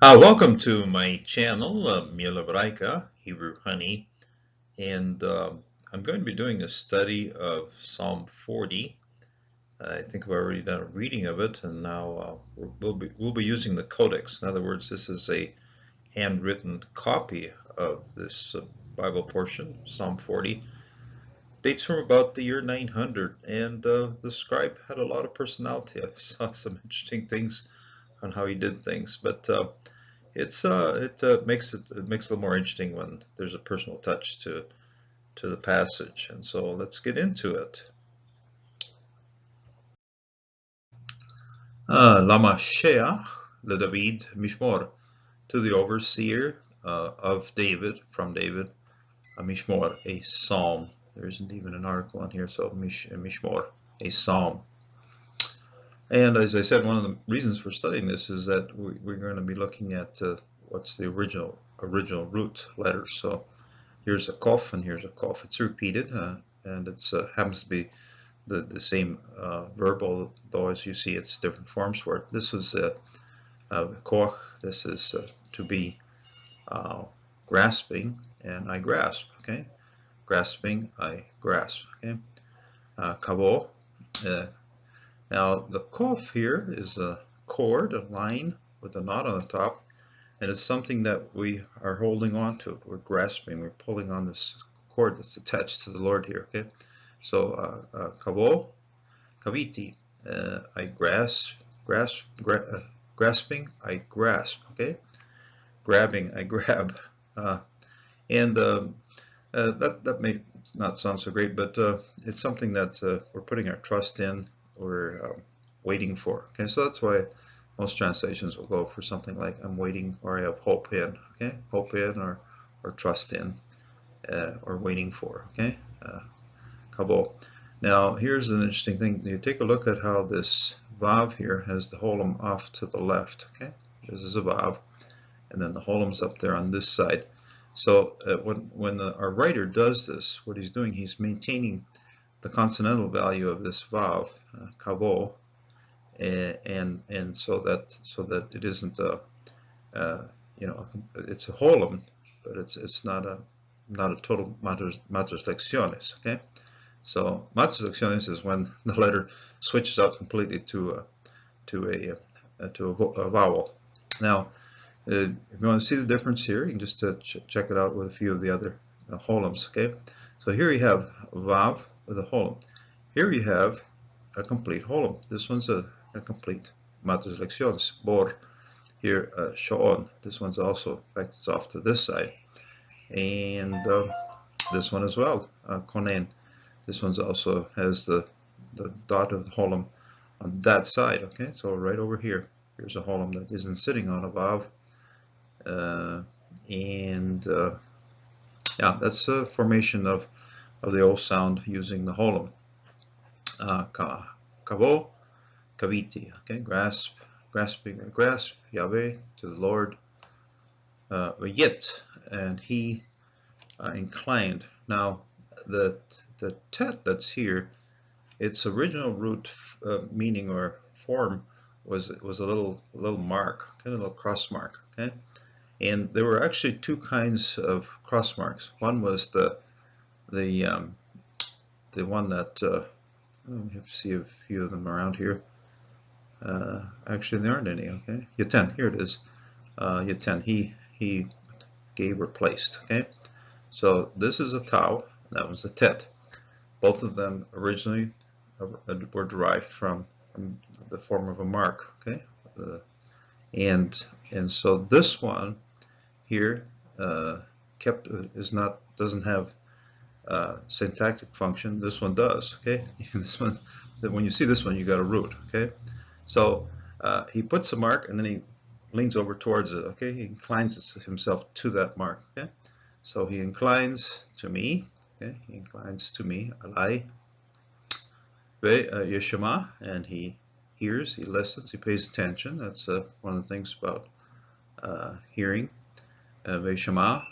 Welcome to my channel, Miel Hebraica, Hebrew Honey, and I'm going to be doing a study of Psalm 40. I think I've already done a reading of it, and now we'll be using the Codex. In other words, this is a handwritten copy of this Bible portion, Psalm 40. Dates from about the year 900, and the scribe had a lot of personality. I saw some interesting things on how he did things, but it makes it makes it a little more interesting when there's a personal touch to the passage. And so let's get into it. Lama Sheach le David Mishmor, to the overseer of David, from David, a Mishmor, a psalm. There isn't even an article on here, so Mishmor, a psalm. And as I said, one of the reasons for studying this is that we're going to be looking at what's the original root letters. So here's a kof and here's a kof. It's repeated, and it happens to be the same verb, although as you see it's different forms for it. This was koch. This is to be grasping, and I grasp. Okay, grasping, I grasp. Okay, kavo. Now the kof here is a cord, a line with a knot on the top, and it's something that we are holding on to. We're grasping, we're pulling on this cord that's attached to the Lord here. Okay, so kavo, kaviti, I grasping, I grasp. Okay, grabbing, I grab, and that may not sound so great, but it's something that we're putting our trust in, we're waiting for. Okay, so that's why most translations will go for something like I'm waiting, or I have hope in. Okay, hope in, or trust in, or waiting for. Okay, kabo. Now here's an interesting thing. You take a look at how this vav here has the holum off to the left. Okay, this is a vav, and then the holum's up there on this side. So when our writer does this, what he's doing, he's maintaining the consonantal value of this vav, kavo, and so that it isn't it's a holum, but it's not a total matres lectiones. Okay, so matres lectiones is when the letter switches out completely to a vowel. Now, if you want to see the difference here, you can just check it out with a few of the other holums. Okay, so here you have vav with a holum. Here you have a complete holum. This one's a complete matres lectiones. Bor, here shoon. This one's also, in fact, it's off to this side, and this one as well, konen. This one's also has the dot of the holum on that side. Okay, so right over here, here's a holum that isn't sitting on a vav, yeah, that's a formation of the O sound using the holum. Kavo, kaviti. Okay, grasp, grasping, grasp, Yahweh, to the Lord. Yet, and he inclined. Now, the tet that's here, its original root meaning or form was a little mark, kind of a little cross mark. Okay, and there were actually two kinds of cross marks. One was the one that we have to see a few of them around here. Actually, there aren't any. Okay, Yaten, here it is. Yaten, he gave or placed. Okay, so this is a tau, that was a tet. Both of them originally were derived from the form of a mark. Okay, and so this one here doesn't have syntactic function. This one does. Okay, this one, when you see this one, you got a root. Okay, so he puts a mark and then he leans over towards it. Okay, he inclines himself to that mark. Okay, so he inclines to me. Okay, he inclines to me. Alai, Yeshama, and he hears, he listens, he pays attention. That's one of the things about hearing. Yeshama,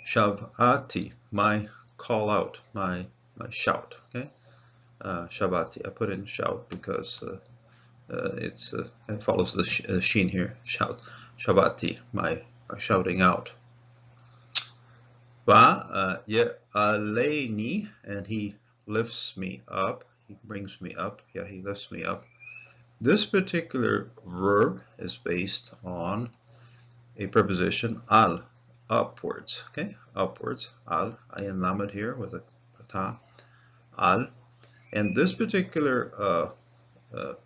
Shavati, my call out, my shout. Okay, Shavati. I put in shout because it follows the sheen here. Shout, Shabati, my shouting out. Va Ya'aleni, and he lifts me up. He brings me up. Yeah, he lifts me up. This particular verb is based on a preposition al, upwards. Okay, upwards. Al, ayin lamed here with a ta, al. And this particular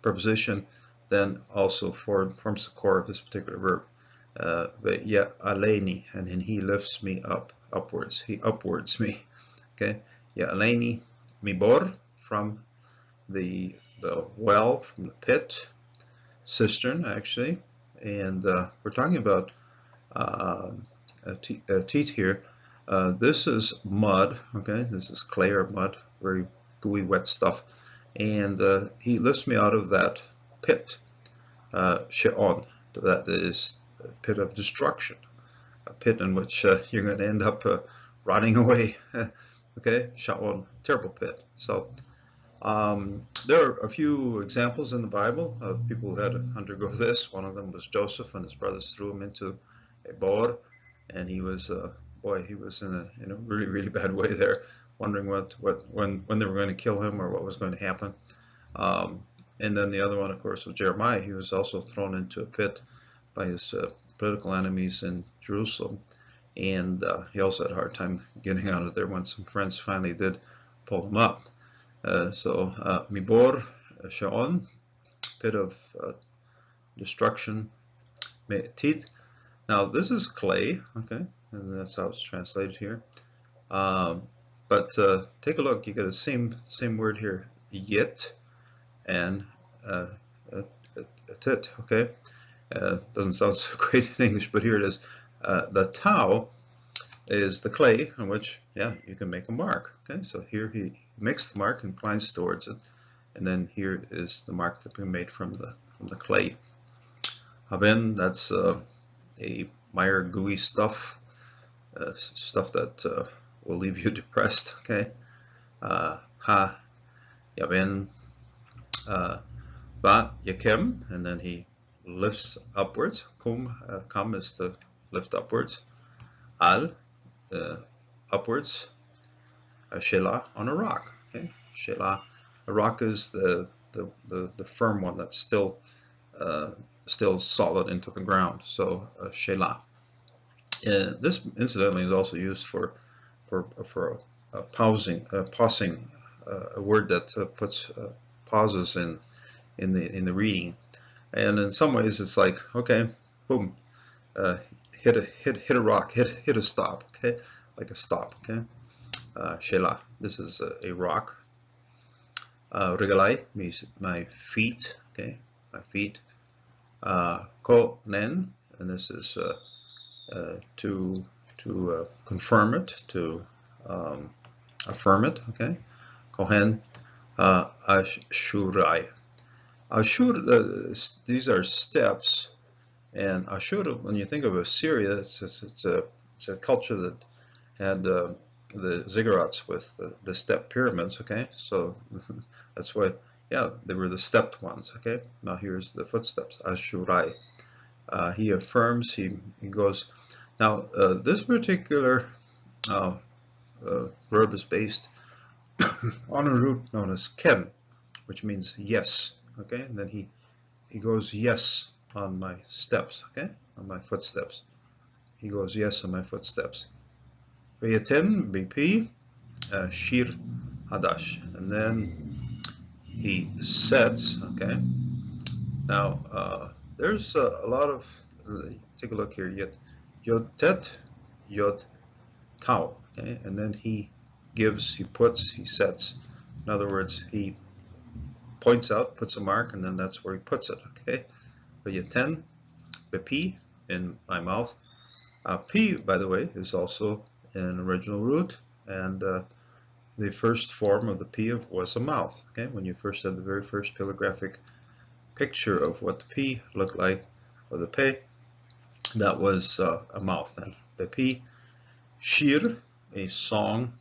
preposition then also forms the core of this particular verb. Ya'aleni, and then he lifts me up, upwards. He upwards me. Okay, Ya'aleni mibor, from the well, from the pit, cistern actually, and we're talking about teeth here. This is mud. Okay, this is clay or mud, very gooey, wet stuff, and he lifts me out of that pit. She'on, that is a pit of destruction, a pit in which you're going to end up rotting away. Okay, She'on, terrible pit. So there are a few examples in the Bible of people who had to undergo this. One of them was Joseph, and his brothers threw him into a bor, and he was he was in a really bad way there, wondering when they were going to kill him or what was going to happen. And then the other one, of course, was Jeremiah. He was also thrown into a pit by his political enemies in Jerusalem, and he also had a hard time getting out of there when some friends finally did pull him up. Mibor She'on, pit of destruction, teeth. Now this is clay, okay, and that's how it's translated here. But take a look. You get the same word here, yit, and a tit. Okay, doesn't sound so great in English, but here it is. The tau is the clay on which, you can make a mark. Okay, so here he makes the mark, inclines towards it, and then here is the mark that we made from the clay. Haben, that's a mire, gooey stuff, stuff that will leave you depressed. Okay, ha, yaben, va yakem, and then he lifts upwards. Kum is to lift upwards. Al, upwards. Shelah, on a rock. Okay, Shelah, a rock is the firm one that's still solid into the ground. So Shelah. This incidentally is also used for pausing, a word that puts pauses in the reading. And in some ways, it's like, okay, boom, hit a rock, hit a stop. Okay, like a stop. Okay. Shelah, this is a rock. Regalai means my feet. Okay, my feet. Konen, and this is to confirm it, to affirm it. Okay, Kohen, Ashurai. Ashur, these are steps, and Ashur, when you think of Assyria, it's a culture that had the ziggurats with the step pyramids. Okay, so that's why, they were the stepped ones. Okay, now here's the footsteps. Ashurai. He affirms. He goes. Now this particular verb is based on a root known as ken, which means yes. Okay, and then he goes yes on my steps. Okay, on my footsteps. He goes yes on my footsteps. Vayatin, BP, Shir Hadash, and then he sets. Okay, now there's a lot of, take a look here, Yod Tet, Yod Tau, okay, and then he gives, he puts, he sets. In other words, he points out, puts a mark, and then that's where he puts it. Okay, Vayatin, BP, in my mouth. P, by the way, is also an original root, and the first form of the P was a mouth. Okay, when you first had the very first paleographic picture of what the P looked like, or the P, that was a mouth. And the P, Shir, a song.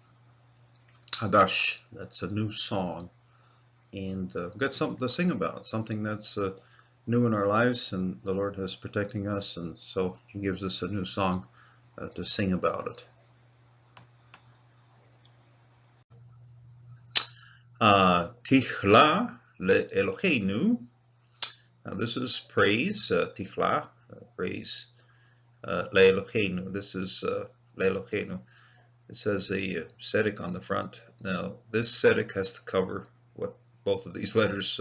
Hadash, that's a new song, and we've got something to sing about, something that's new in our lives, and the Lord is protecting us, and so He gives us a new song to sing about it. Tichla le Eloheinu. Now this is praise, Tichla, praise, le Eloheinu. This is le Eloheinu. It says a tzedek on the front. Now this tzedek has to cover what both of these letters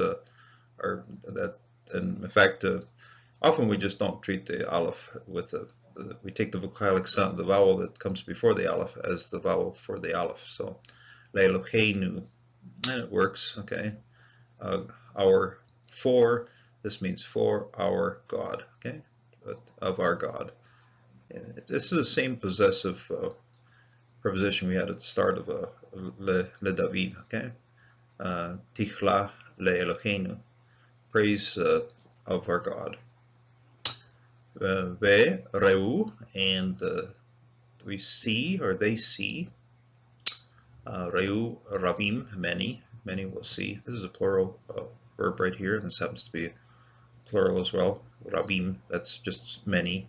are. That, and in fact, often we just don't treat the aleph with we take the vocalic sound, the vowel that comes before the aleph, as the vowel for the aleph. So le Eloheinu. And it works, okay. Our for, this means for our God, okay, of our God. This is the same possessive preposition we had at the start of le David, okay. Tichla le Eloheinu, praise of our God. Ve reu, and we see, or they see. Reu, rabim, many will see. This is a plural verb right here, and this happens to be plural as well. Rabim, that's just many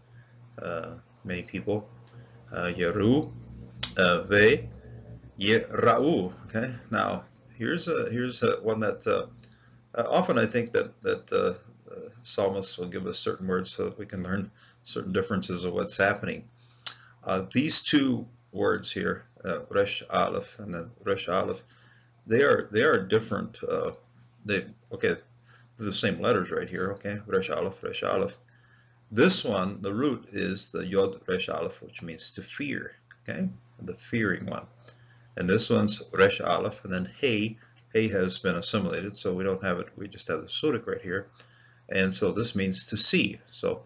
people. Yeru, ve, yerau. Okay. Now here's one that often I think that psalmists will give us certain words so that we can learn certain differences of what's happening. These two words here, resh aleph and then resh aleph, they are different. They're the same letters right here. Okay, resh aleph, resh aleph. This one, the root is the yod resh aleph, which means to fear. Okay, the fearing one. And this one's resh aleph, and then hey has been assimilated, so we don't have it. We just have the sudik right here, and so this means to see. So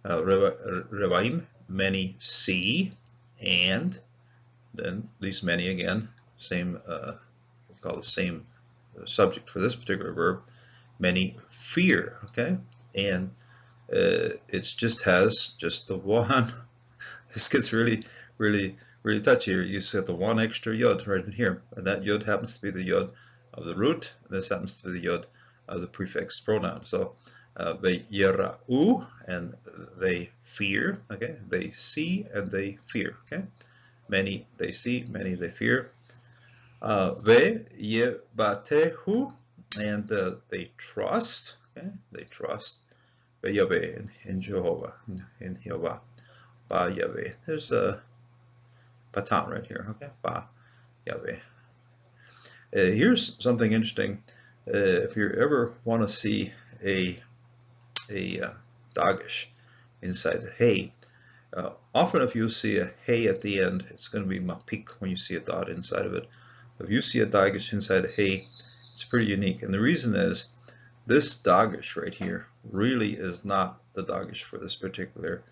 revaim, many see. And then these many again, same, we call the same subject for this particular verb, many fear, okay? And it just has just the one. This gets really touchy here. You set the one extra yod right in here, and that yod happens to be the yod of the root, and this happens to be the yod of the prefix pronoun. So they yera'u, and they fear, okay? They see and they fear, okay? Many they see, many they fear. Ve yebatehu, and they trust, okay? They trust. Ve Yahweh, in Jehovah, in Jehovah. Ba Yahweh. There's a patan right here, okay? Ba Yahweh. Here's something interesting. If you ever want to see a dagish inside the hey, often if you see a hey at the end, it's going to be mapik when you see a dot inside of it. If you see a dagish inside a hey, it's pretty unique. And the reason is this dagish right here really is not the dagish for this particular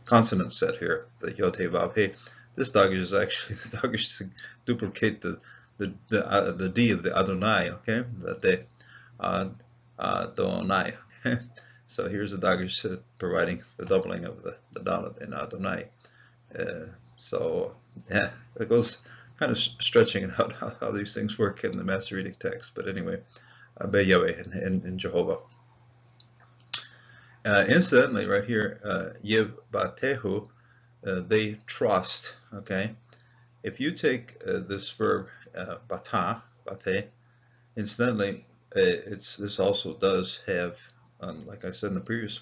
consonant set here, the yod hey vav hey. This dagish is actually the dagish to duplicate the D of the Adonai, okay? The de Adonai. Okay? So here's the dagish providing the doubling of the dalet in Adonai. So yeah, it goes kind of stretching it out how these things work in the Masoretic text. But anyway, Be Yahweh in Jehovah. Incidentally, right here, Yev Batehu, they trust. Okay, if you take this verb bate, incidentally, this also does have, like I said in the previous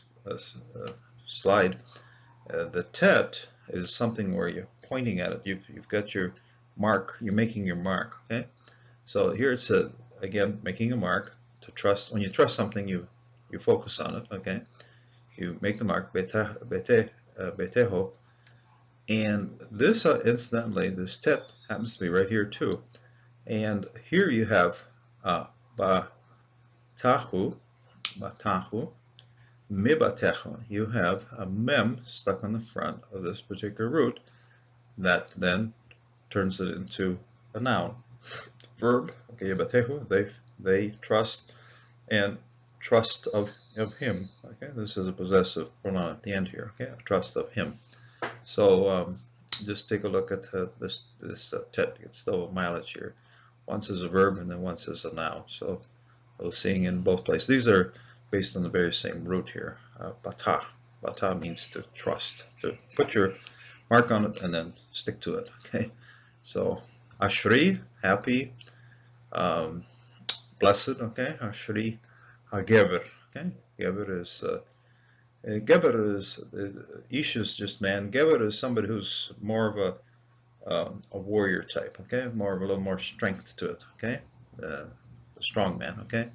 slide, the tet is something where you're pointing at it. You've got your mark. You're making your mark. Okay, so here it's again making a mark to trust. When you trust something, you focus on it. Okay, you make the mark beteho. And this, incidentally, this tet happens to be right here too. And here you have batahu, mibatehu. You have a mem stuck on the front of this particular root that then turns it into a noun. Verb, okay, batehu, they trust, and trust of him. Okay, this is a possessive pronoun at the end here. Okay, trust of him. So just take a look at this tet. It's double mileage here. Once is a verb and then once is a noun. So seeing in both places. These are based on the very same root here. Bata. Bata means to trust, to put your mark on it and then stick to it. Okay, so Ashri, happy, blessed. Okay, Ashri, Geber. Okay, Geber is Ish is just man. Geber is somebody who's more of a warrior type. Okay, more of a little more strength to it. Okay, the strong man. Okay,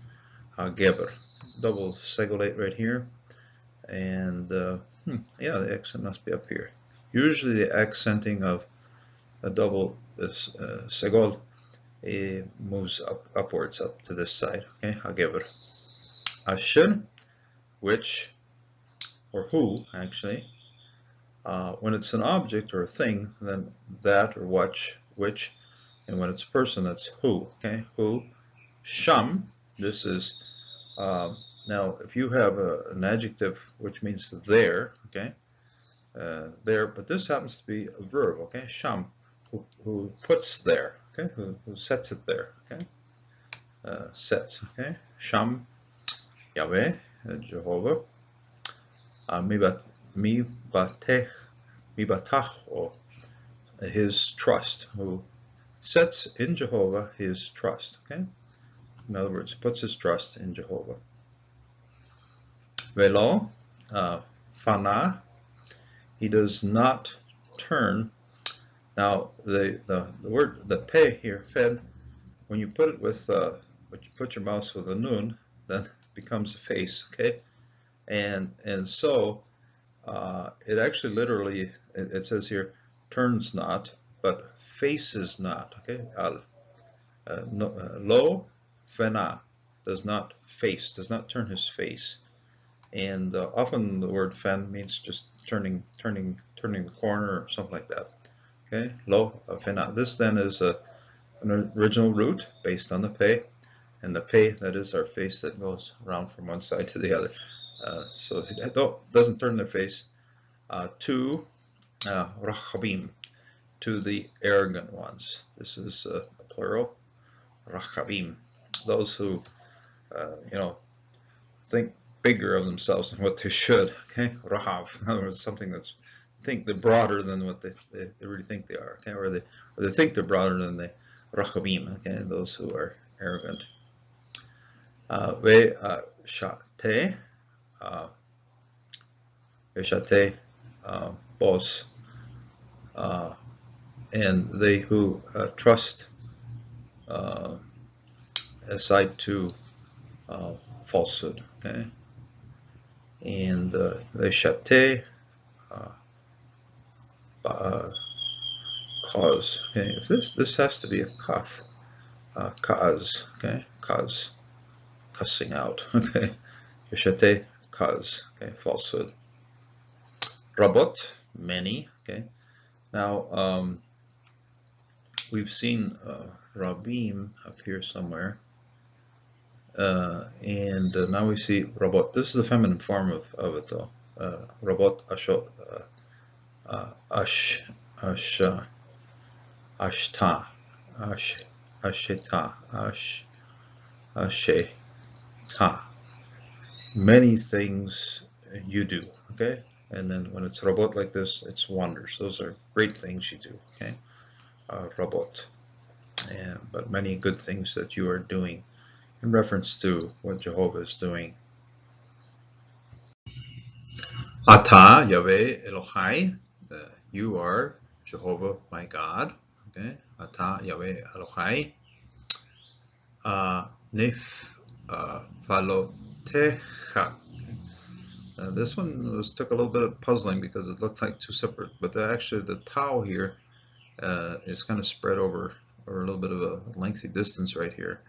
Geber, double segolate right here, and yeah, the accent must be up here. Usually the accenting of a double segol moves upwards up to this side. Okay, Hageber. Asher, which, or who actually. When it's an object or a thing, then that or which, and when it's a person, that's who. Okay, who. Sham. This is now if you have an adjective which means there. Okay. There, but this happens to be a verb, okay? Sham, who puts there, okay? Who sets it there, okay? Sets, okay? Sham, Yahweh, Jehovah. Mibatach, his trust, who sets in Jehovah his trust, okay? In other words, puts his trust in Jehovah. Velo, Fana, he does not turn. Now the word the pe here, fed, when you put it with when you put your mouse with a nun, then it becomes a face, okay? And so it actually literally it says here turns not, but faces not, okay? Lo fena, does not face, does not turn his face. And often the word fen means just turning the corner or something like that. Okay, lo fena. This then is an original root based on the pe, and the pe, that is our face that goes around from one side to the other. So it doesn't turn their face to rachabim, to the arrogant ones. This is a plural, rachabim, those who think bigger of themselves than what they should. Okay, rahav, in other words, something that's think they're broader than what they really think they are. Okay, or they think they're broader than the rachabim. Okay, those who are arrogant. Ve shate, boss, and they who trust aside to falsehood. Okay. And the shate, cause. Okay, if this has to be a kaf, cause. Okay, cause, cussing out. Okay, shate, cause. Okay, falsehood. Rabot, many. Okay, now we've seen rabim up here somewhere. And now we see robot. This is the feminine form of it though. Robot ashot, ashta, asheta, asheta. Many things you do. Okay, and then when it's robot like this, it's wonders. Those are great things you do. Okay, robot, but many good things that you are doing, in reference to what Jehovah is doing. Ata Yahweh Elohai, you are Jehovah my God. Okay, Ata Yahweh Elohai. Nif Falotecha. This one took a little bit of puzzling because it looked like two separate, but actually the tau here is kind of spread over a little bit of a lengthy distance right here.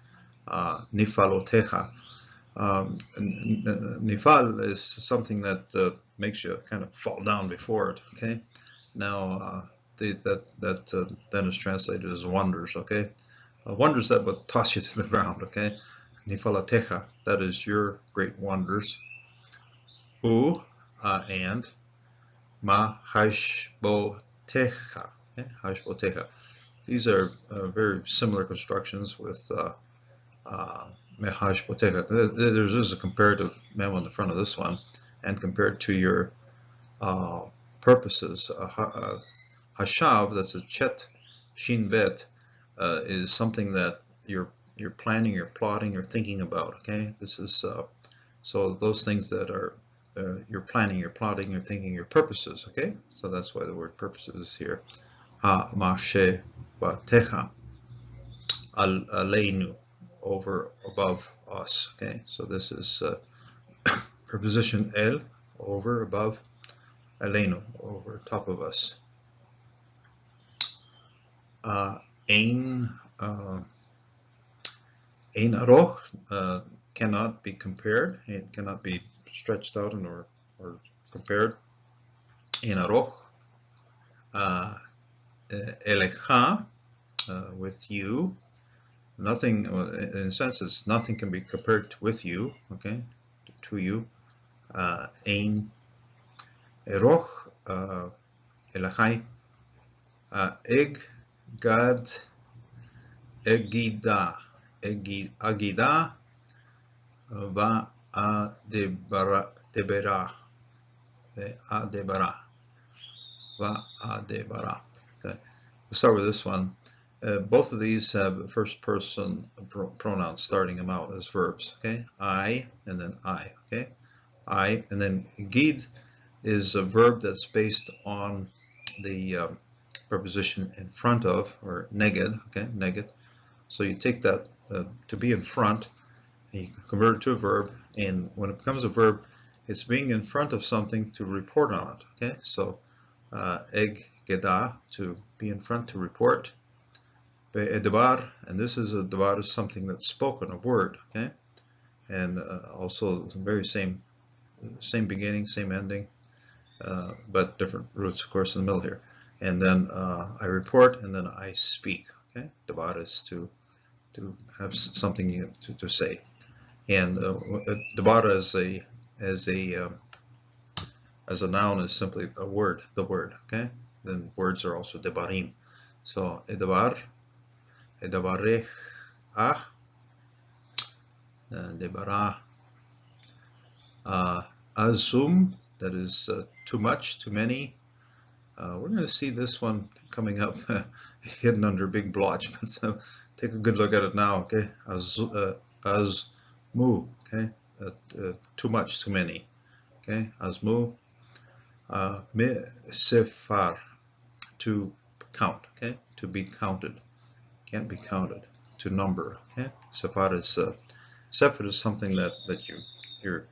Nifalotecha. Nifal is something that makes you kind of fall down before it. Okay, now that then is translated as wonders. Okay, wonders that would toss you to the ground. Okay, Nifalotecha, that is your great wonders. And ma hashbotecha. Okay, hashbotecha. These are very similar constructions with Mehashpotecha. There's a comparative mem on the front of this one, and compared to your purposes, hashav, that's a chet shin vet, is something that you're planning, you're plotting, you're thinking about. Okay, this is so those things that are you're planning, you're plotting, you're thinking, your purposes. Okay, so that's why the word purposes is here. Ha mashe vatecha aleinu, over, above us. Okay, so this is preposition el, over, above, aleinu, over, top of us. Ein aroch cannot be compared. It cannot be stretched out or compared. Ein aroch elecha, with you. Nothing, in a sense, it's nothing can be compared with you. Okay, to you. Ein eroch elachai eg gad egida agida va adebara va adebara. Okay, we'll start with this one. Both of these have first person pronouns starting them out as verbs. Okay, I and then I. Okay, I, and then gid is a verb that's based on the preposition in front of, or neged. Okay, neged. So you take that to be in front, and you convert it to a verb, and when it becomes a verb, it's being in front of something to report on it. Okay, so eg geda, to be in front, to report. Be'edavar, and this is a devar, is something that's spoken, a word. Okay, and also the very same beginning, same ending, but different roots, of course, in the middle here. And then I report, and then I speak. Okay, devar is to have something to say, and devar as a noun is simply a word, the word. Okay, then words are also devarim. So edavar, edavarech, debara, azum, that is too much, too many. We're going to see this one coming up hidden under a big blotch, but take a good look at it now. Okay, azmu, okay, too much, too many. Okay, azmu, me sefar, to count. Okay, to be counted, can't be counted, to number. Okay, sefar is sefer is something that you're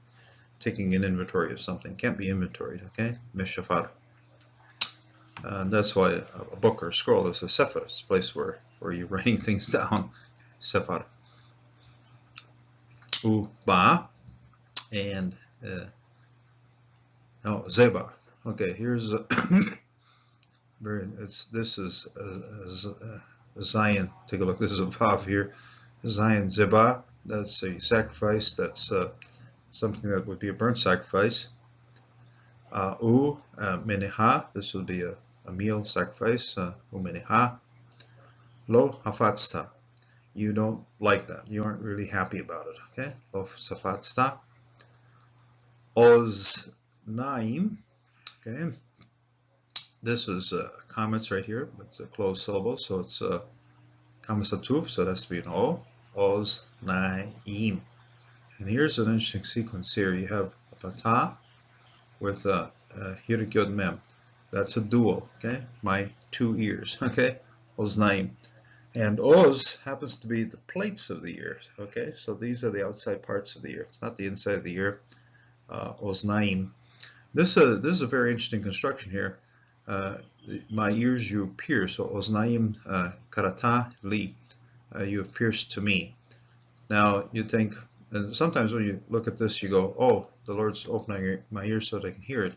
taking an inventory of something, can't be inventoried. Okay, meshafar. That's why a book or a scroll is a sefer. It's a place where you're writing things down. Sefer. Uba, and zeba. Okay, here's this is Zion. Take a look. This is a vav here. Zion zeba. That's a sacrifice. That's something that would be a burnt sacrifice. Meneha. This would be a meal sacrifice. Meneha. Lo hafatzta. You don't like that. You aren't really happy about it. Okay. Lo hafatzta. Oz naim. Okay. This is comments right here. It's a closed syllable, so it's kamasatuv, so it has to be an O. Oz naim. And here's an interesting sequence here. You have a patah with a hirik yod mem. That's a dual. Okay, my two ears. Okay, oz naim. And oz happens to be the plates of the ear. Okay, so these are the outside parts of the ear. It's not the inside of the ear. Oz naim. This is a very interesting construction here. My ears you pierce. So oznaim karata li. You have pierced to me. Now you think, and sometimes when you look at this, you go, "Oh, the Lord's opening my ears so that I can hear it."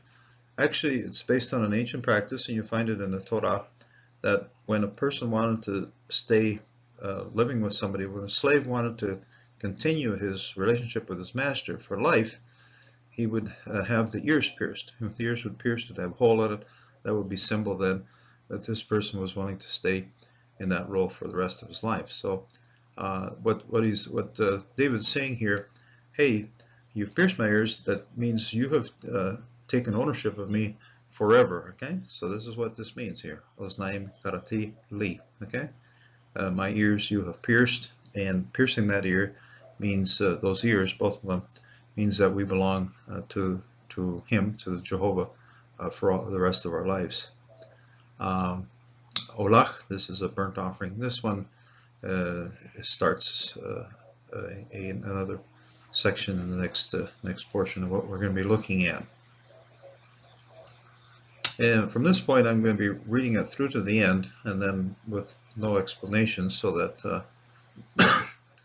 Actually, it's based on an ancient practice, and you find it in the Torah, that when a person wanted to stay living with somebody, when a slave wanted to continue his relationship with his master for life, he would have the ears pierced. If the ears would pierced, would have a hole in it. That would be symbol then that this person was wanting to stay in that role for the rest of his life. So What David's saying here, hey, you've pierced my ears. That means you have taken ownership of me forever. Okay, so this is what this means here. Oznaim karati li. Okay, my ears you have pierced, and piercing that ear means those ears, both of them, means that we belong to Him, to Jehovah, for all the rest of our lives. Olach, this is a burnt offering. This one starts another section in the next portion of what we're going to be looking at. And from this point, I'm going to be reading it through to the end, and then with no explanation, so that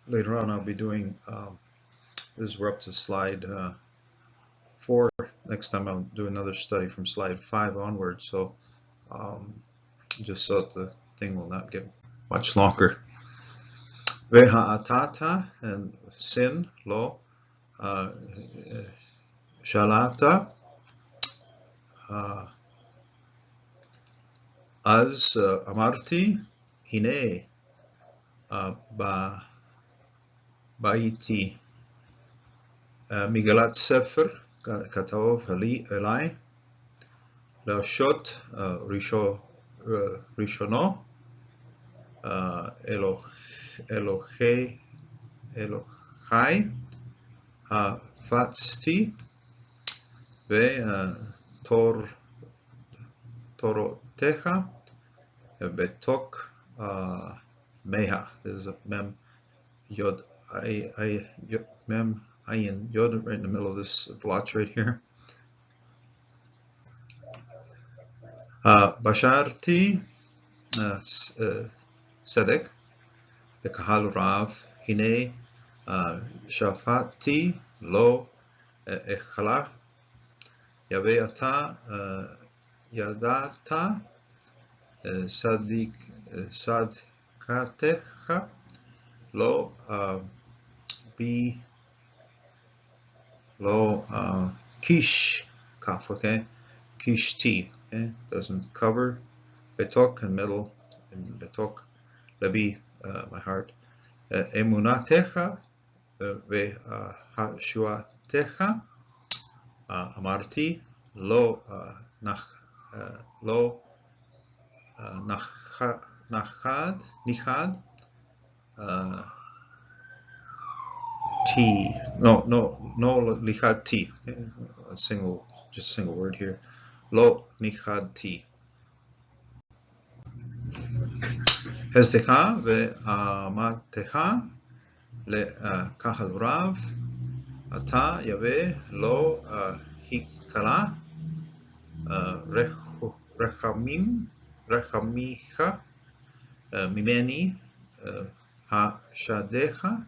later on I'll be doing, we're up to slide 4. Next time I'll do another study from slide 5 onward, so just so that the thing will not get much longer. Ve'ha'atata, and sin, lo, shalata, az amarti, hine, ba'iti, migalat sefer, katov elai, lashot rishono, Elohai fatzti ve torotecha betok meha. This is a mem yod mem ayin yod right in the middle of this blotch right here. Basharti Sedek the Kahal Rav Hine Shafati Lo Echala Yaveata Yadata Sadkatecha Lo Bi Lo Kish Kaf, okay? Kish T, okay? Doesn't cover Betok in middle, and Betok Lebi, my heart. Emunatecha ve'hashuatecha amarti lo nichad t no lichad t. Okay? Just a single word here. Lo nichad t. Hezdecha ve'amatecha le'kahal rav ata yave lo hikala rechamicha mimeni hashadecha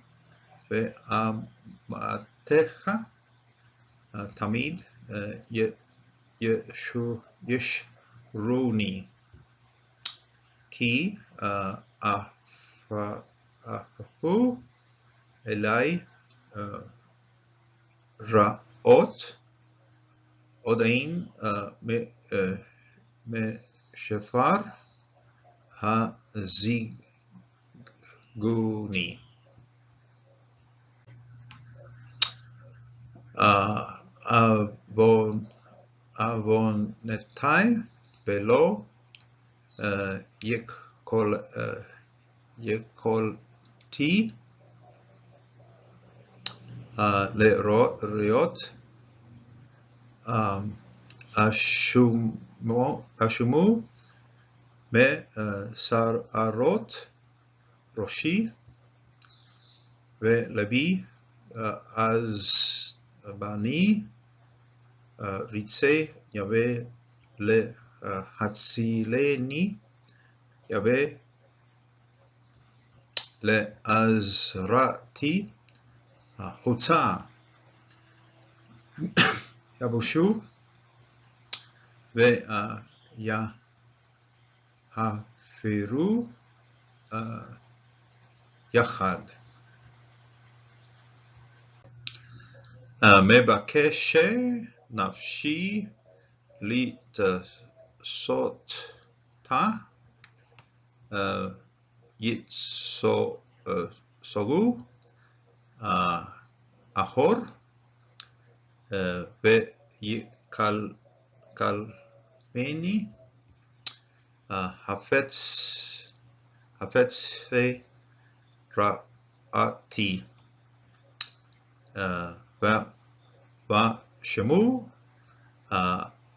ve'amatecha tamid yeshruni ki afahu elai raot odain me shefar haziguni. Avonetai belo yekolti le'riot ashumu me sararot roshi ve'lebi azbani ritze yave le hatzileni yave le azrati hutza yabushu ve yahafiru yachad mebakeshe nafshi litasota yitzota סוגו, אחור, ויקלמני, חפצי רעתי, ושמו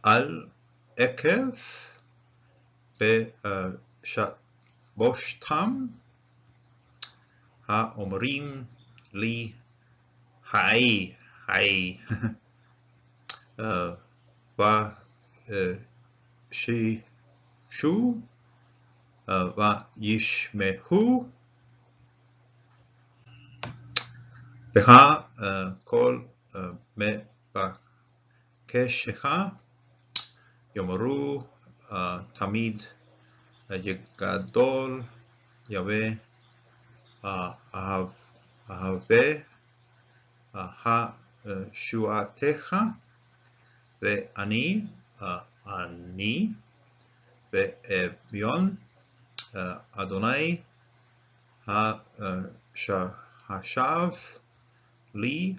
על עקב בשבושתם, האומרים לי היי, היי, ושישו וישמעו וכל מבקשך יאמרו תמיד יגדול יהווה אהבה השועתך, ואני ואביון אדוני השב לי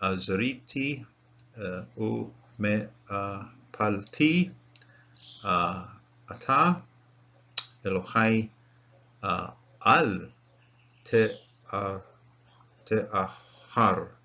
עזריתי ומפלתי, אתה אלוהי אל תאחר.